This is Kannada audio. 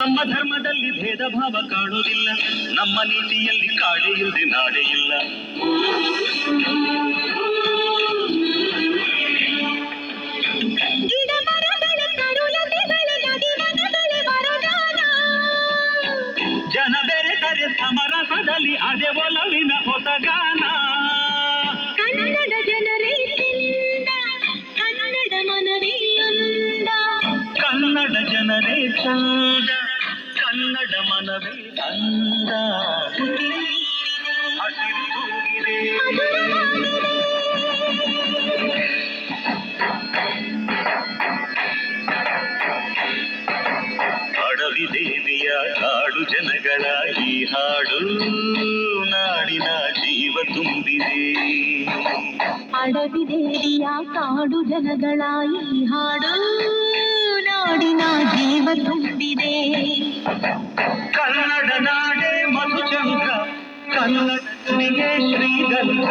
ನಮ್ಮ ಧರ್ಮದಲ್ಲಿ ಭೇದ ಭಾವ ಕಾಣುವುದಿಲ್ಲ, ನಮ್ಮ ನೀತಿಯಲ್ಲಿ ಕಾಡೆ ಇಲ್ಲದೆ ನಾಡೆ ಇಲ್ಲ. ಜನ ಬೆರೆತರೆ ಸಮರಸದಲ್ಲಿ ಅದೇ ಒಲವಿನ ಹೊಸಗಾನ. ಕನ್ನಡ ಜನರೇ ಕನ್ನಡ ಮನವೇ ಅಂದ, ಕನ್ನಡ ಜನರೇ ಚಂದ, ಕನ್ನಡ ಮನವೇ ಅಂದ. ಹಸಿರು ತೂಗಿದೆ ಅಡವಿ ದೇವಿಯ ಕಾಡು ಜನಗಳ ಈ ಹಾಡು ನಾಡಿನ ಜೀವ ತುಂಬಿದೆ. ಅಡವಿ ದೇವಿಯ ಕಾಡು ಜನಗಳ ಈ ಹಾಡು ನಾಡಿನ ಜೀವ ತುಂಬಿದೆ. ಕನ್ನಡ ನಾಡೆ ಮಧುಚಂದ್ರ, ಕನ್ನಡ ಶ್ರೀಗಂಧ.